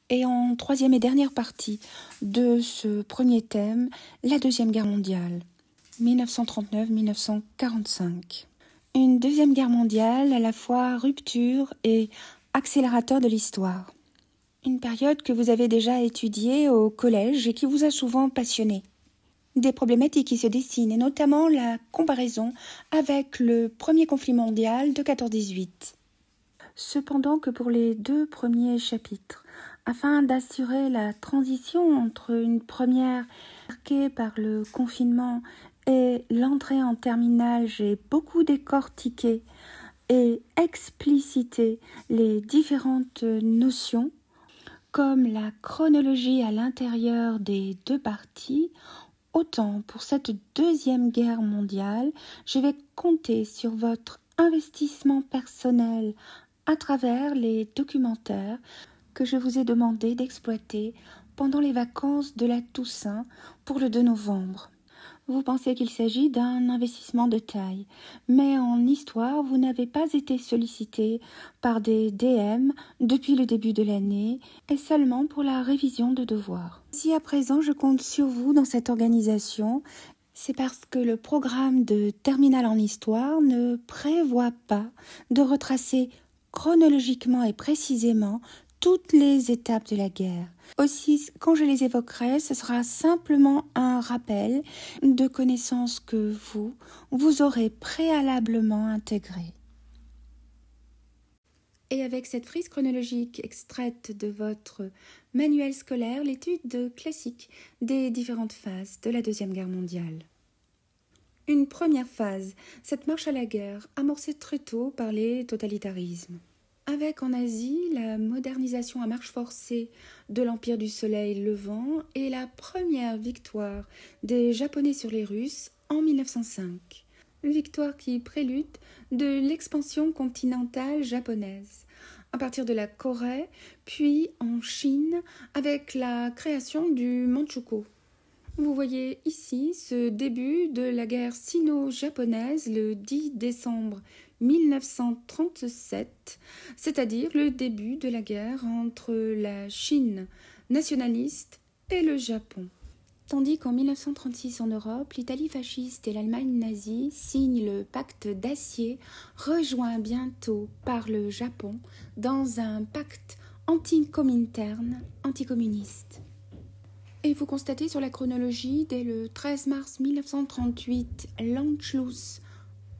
Et en troisième et dernière partie de ce premier thème, la Deuxième Guerre mondiale, 1939-1945. Une Deuxième Guerre mondiale à la fois rupture et accélérateur de l'histoire. Une période que vous avez déjà étudiée au collège et qui vous a souvent passionné. Des problématiques qui se dessinent, et notamment la comparaison avec le premier conflit mondial de 14-18. Cependant que pour les 2 premiers chapitres, afin d'assurer la transition entre une première marquée par le confinement et l'entrée en terminale, j'ai beaucoup décortiqué et explicité les différentes notions, comme la chronologie à l'intérieur des 2 parties. Autant pour cette Deuxième Guerre mondiale, je vais compter sur votre investissement personnel à travers les documentaires que je vous ai demandé d'exploiter pendant les vacances de la Toussaint pour le 2 novembre. Vous pensez qu'il s'agit d'un investissement de taille, mais en histoire, vous n'avez pas été sollicité par des DM depuis le début de l'année et seulement pour la révision de devoirs. Si à présent je compte sur vous dans cette organisation, c'est parce que le programme de terminale en histoire ne prévoit pas de retracer chronologiquement et précisément toutes les étapes de la guerre. Aussi, quand je les évoquerai, ce sera simplement un rappel de connaissances que vous aurez préalablement intégrées. Et avec cette frise chronologique extraite de votre manuel scolaire, l'étude classique des différentes phases de la Deuxième Guerre mondiale. Une première phase, cette marche à la guerre, amorcée très tôt par les totalitarismes. Avec en Asie la modernisation à marche forcée de l'Empire du Soleil levant et la première victoire des Japonais sur les Russes en 1905. Victoire qui prélude de l'expansion continentale japonaise, à partir de la Corée, puis en Chine avec la création du Manchukuo. Vous voyez ici ce début de la guerre sino-japonaise le 10 décembre 1937, c'est-à-dire le début de la guerre entre la Chine nationaliste et le Japon. Tandis qu'en 1936 en Europe, l'Italie fasciste et l'Allemagne nazie signent le pacte d'acier, rejoint bientôt par le Japon dans un pacte anticominterne, anticommuniste. Et vous constatez sur la chronologie, dès le 13 mars 1938, l'Anschluss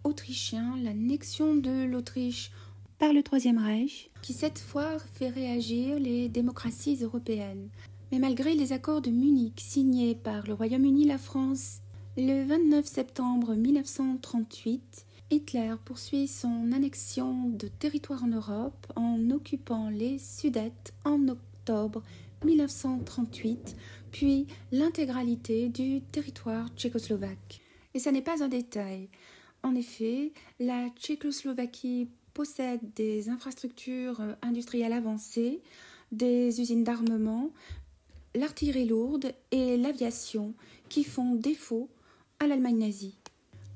autrichien, l'annexion de l'Autriche par le Troisième Reich, qui cette fois fait réagir les démocraties européennes. Mais malgré les accords de Munich signés par le Royaume-Uni, la France, le 29 septembre 1938, Hitler poursuit son annexion de territoires en Europe en occupant les Sudètes en octobre 1938, puis l'intégralité du territoire tchécoslovaque. Et ça n'est pas un détail. En effet, la Tchécoslovaquie possède des infrastructures industrielles avancées, des usines d'armement, l'artillerie lourde et l'aviation qui font défaut à l'Allemagne nazie.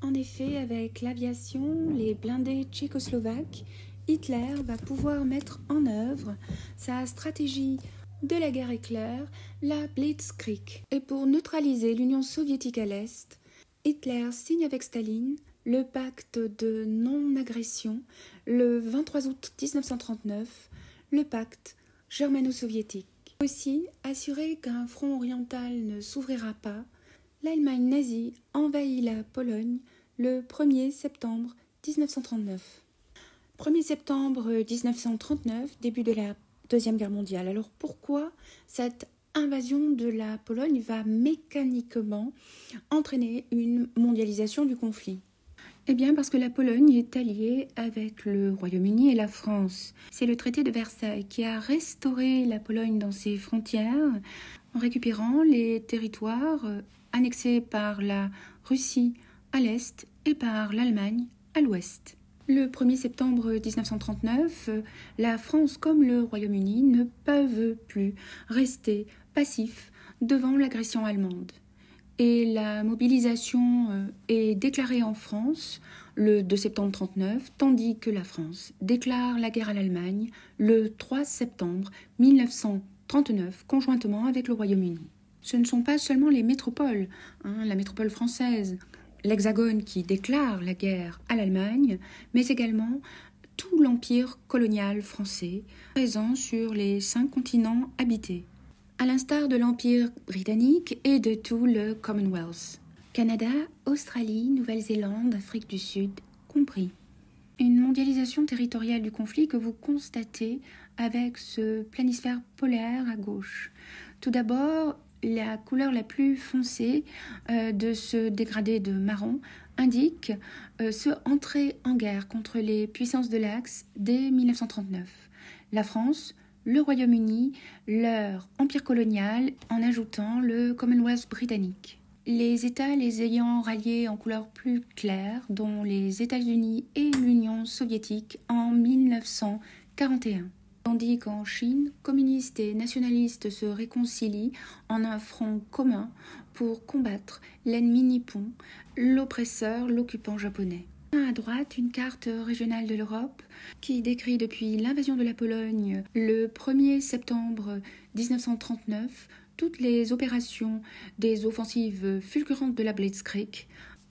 En effet, avec l'aviation, les blindés tchécoslovaques, Hitler va pouvoir mettre en œuvre sa stratégie de la guerre éclair, la Blitzkrieg. Et pour neutraliser l'Union soviétique à l'Est, Hitler signe avec Staline le pacte de non-agression le 23 août 1939, le pacte germano-soviétique. Aussi, assuré qu'un front oriental ne s'ouvrira pas, l'Allemagne nazie envahit la Pologne le 1er septembre 1939. 1er septembre 1939, début de la Deuxième Guerre mondiale. Alors pourquoi cette invasion de la Pologne va mécaniquement entraîner une mondialisation du conflit? Eh bien parce que la Pologne est alliée avec le Royaume-Uni et la France. C'est le traité de Versailles qui a restauré la Pologne dans ses frontières en récupérant les territoires annexés par la Russie à l'est et par l'Allemagne à l'ouest. Le 1er septembre 1939, la France comme le Royaume-Uni ne peuvent plus rester passifs devant l'agression allemande. Et la mobilisation est déclarée en France le 2 septembre 1939, tandis que la France déclare la guerre à l'Allemagne le 3 septembre 1939. 1939, conjointement avec le Royaume-Uni. Ce ne sont pas seulement les métropoles, la métropole française, l'Hexagone qui déclare la guerre à l'Allemagne, mais également tout l'empire colonial français, présent sur les 5 continents habités, à l'instar de l'empire britannique et de tout le Commonwealth. Canada, Australie, Nouvelle-Zélande, Afrique du Sud, compris. Une mondialisation territoriale du conflit que vous constatez avec ce planisphère polaire à gauche. Tout d'abord, la couleur la plus foncée de ce dégradé de marron indique ce entrée en guerre contre les puissances de l'Axe dès 1939. La France, le Royaume-Uni, leur empire colonial, en ajoutant le Commonwealth britannique. Les États les ayant ralliés en couleur plus claire, dont les États-Unis et l'Union soviétique en 1941. Tandis qu'en Chine, communistes et nationalistes se réconcilient en un front commun pour combattre l'ennemi nippon, l'oppresseur, l'occupant japonais. À droite, une carte régionale de l'Europe qui décrit depuis l'invasion de la Pologne le 1er septembre 1939 toutes les opérations des offensives fulgurantes de la Blitzkrieg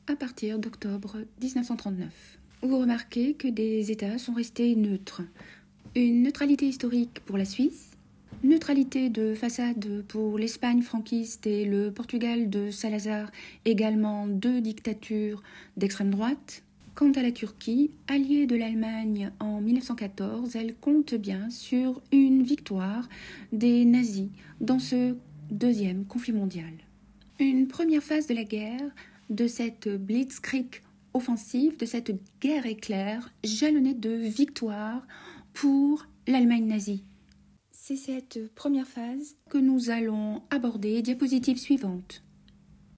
à partir d'octobre 1939. Vous remarquez que des États sont restés neutres. Une neutralité historique pour la Suisse, neutralité de façade pour l'Espagne franquiste et le Portugal de Salazar, également 2 dictatures d'extrême droite. Quant à la Turquie, alliée de l'Allemagne en 1914, elle compte bien sur une victoire des nazis dans ce 2e conflit mondial. Une première phase de la guerre, de cette Blitzkrieg offensive, de cette guerre éclair, jalonnée de victoires pour l'Allemagne nazie. C'est cette première phase que nous allons aborder, diapositive suivante.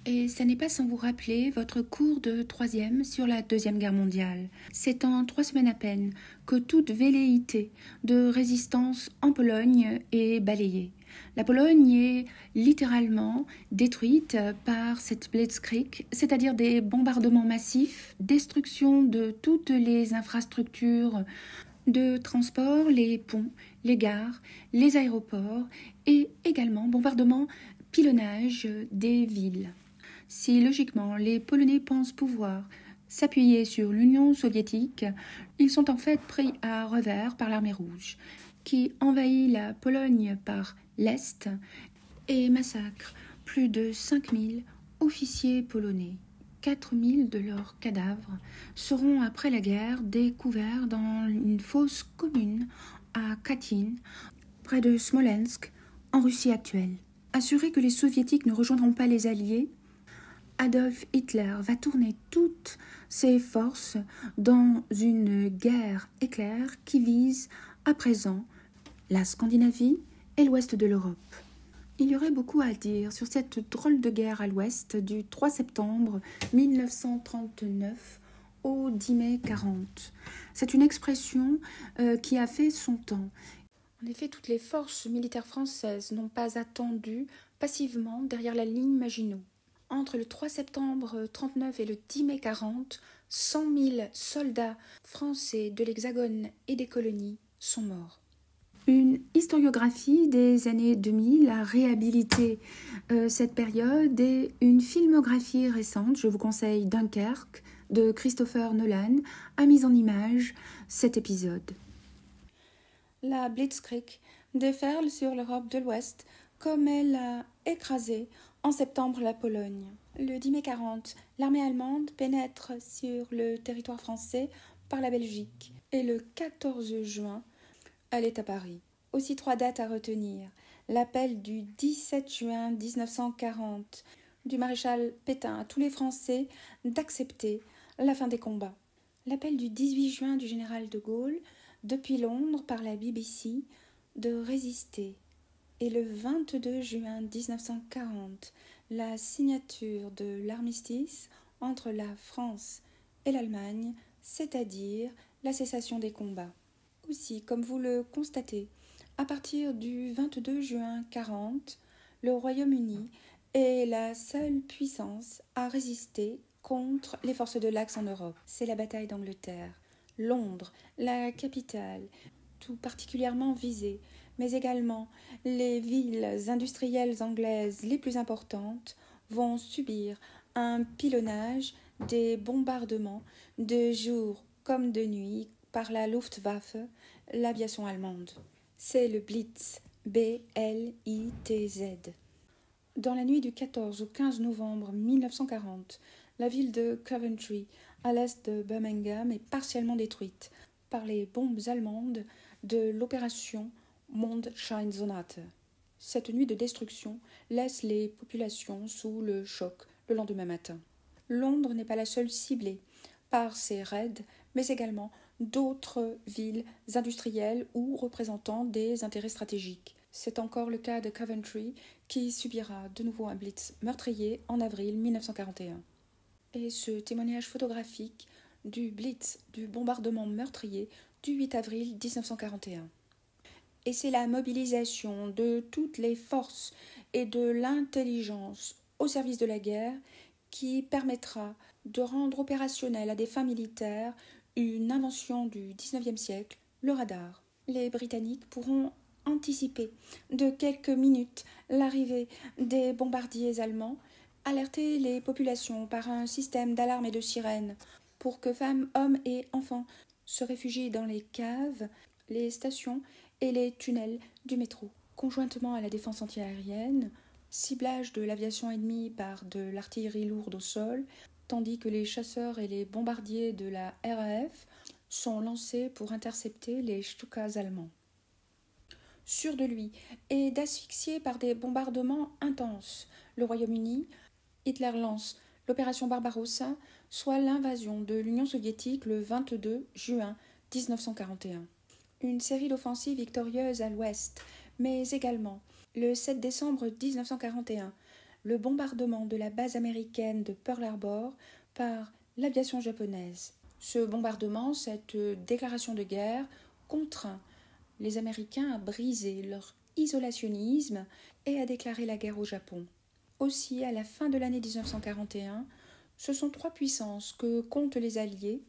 Et ça n'est pas sans vous rappeler votre cours de 3e sur la Deuxième Guerre mondiale. C'est en 3 semaines à peine que toute velléité de résistance en Pologne est balayée. La Pologne est littéralement détruite par cette Blitzkrieg, c'est-à-dire des bombardements massifs, destruction de toutes les infrastructures de transport, les ponts, les gares, les aéroports et également bombardement, pilonnage des villes. Si logiquement les Polonais pensent pouvoir s'appuyer sur l'Union soviétique, ils sont en fait pris à revers par l'armée rouge, qui envahit la Pologne par l'Est et massacre plus de 5000 officiers polonais. 4000 de leurs cadavres seront après la guerre découverts dans une fosse commune à Katyn, près de Smolensk, en Russie actuelle. Assuré que les soviétiques ne rejoindront pas les Alliés, Adolf Hitler va tourner toutes ses forces dans une guerre éclair qui vise à présent la Scandinavie et l'ouest de l'Europe. Il y aurait beaucoup à dire sur cette drôle de guerre à l'ouest du 3 septembre 1939 au 10 mai 40. C'est une expression qui a fait son temps. En effet, toutes les forces militaires françaises n'ont pas attendu passivement derrière la ligne Maginot. Entre le 3 septembre 39 et le 10 mai 40, 100 000 soldats français de l'Hexagone et des colonies sont morts. Une historiographie des années 2000 a réhabilité cette période et une filmographie récente, je vous conseille Dunkerque, de Christopher Nolan, a mis en image cet épisode. La Blitzkrieg déferle sur l'Europe de l'Ouest comme elle a écrasé en septembre la Pologne. Le 10 mai 40, l'armée allemande pénètre sur le territoire français par la Belgique et le 14 juin, elle est à Paris. Aussi 3 dates à retenir. L'appel du 17 juin 1940 du maréchal Pétain à tous les Français d'accepter la fin des combats. L'appel du 18 juin du général de Gaulle, depuis Londres par la BBC, de résister. Et le 22 juin 1940, la signature de l'armistice entre la France et l'Allemagne, c'est-à-dire la cessation des combats. Aussi, comme vous le constatez, à partir du 22 juin 1940, le Royaume-Uni est la seule puissance à résister contre les forces de l'Axe en Europe. C'est la bataille d'Angleterre. Londres, la capitale, tout particulièrement visée, mais également les villes industrielles anglaises les plus importantes vont subir un pilonnage, des bombardements de jour comme de nuit par la Luftwaffe, l'aviation allemande. C'est le Blitz, B-L-I-T-Z. Dans la nuit du 14 au 15 novembre 1940, la ville de Coventry, à l'est de Birmingham, est partiellement détruite par les bombes allemandes de l'opération Mondscheinsonate. Cette nuit de destruction laisse les populations sous le choc le lendemain matin. Londres n'est pas la seule ciblée par ces raids, mais également d'autres villes industrielles ou représentant des intérêts stratégiques. C'est encore le cas de Coventry, qui subira de nouveau un blitz meurtrier en avril 1941. Et ce témoignage photographique du blitz, du bombardement meurtrier du 8 avril 1941. Et c'est la mobilisation de toutes les forces et de l'intelligence au service de la guerre qui permettra de rendre opérationnel à des fins militaires une invention du XIXe siècle, le radar. Les Britanniques pourront anticiper de quelques minutes l'arrivée des bombardiers allemands, alerter les populations par un système d'alarme et de sirènes pour que femmes, hommes et enfants se réfugient dans les caves, les stations et les tunnels du métro. Conjointement à la défense antiaérienne, ciblage de l'aviation ennemie par de l'artillerie lourde au sol, tandis que les chasseurs et les bombardiers de la RAF sont lancés pour intercepter les Stukas allemands. Sûr de lui et d'asphyxier par des bombardements intenses le Royaume-Uni, Hitler lance l'opération Barbarossa, soit l'invasion de l'Union soviétique le 22 juin 1941. Une série d'offensives victorieuses à l'ouest, mais également, le 7 décembre 1941, le bombardement de la base américaine de Pearl Harbor par l'aviation japonaise. Ce bombardement, cette déclaration de guerre, contraint les Américains à briser leur isolationnisme et à déclarer la guerre au Japon. Aussi, à la fin de l'année 1941, ce sont trois puissances que comptent les Alliés: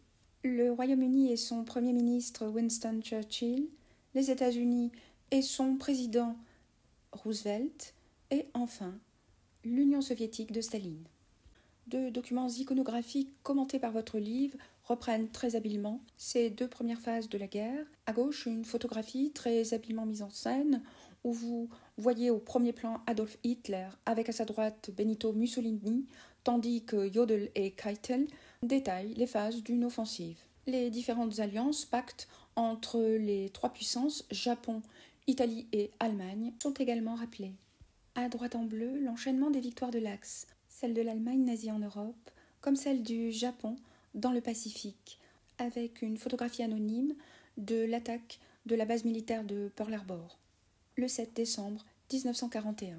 le Royaume-Uni et son Premier ministre Winston Churchill, les États-Unis et son président Roosevelt, et enfin l'Union soviétique de Staline. Deux documents iconographiques commentés par votre livre reprennent très habilement ces deux premières phases de la guerre. À gauche, une photographie très habilement mise en scène où vous voyez au premier plan Adolf Hitler avec à sa droite Benito Mussolini, tandis que Jodl et Keitel détaillent les phases d'une offensive. Les différentes alliances, pactes entre les trois puissances, Japon, Italie et Allemagne, sont également rappelés. À droite en bleu, l'enchaînement des victoires de l'Axe, celle de l'Allemagne nazie en Europe, comme celle du Japon dans le Pacifique, avec une photographie anonyme de l'attaque de la base militaire de Pearl Harbor, le 7 décembre 1941.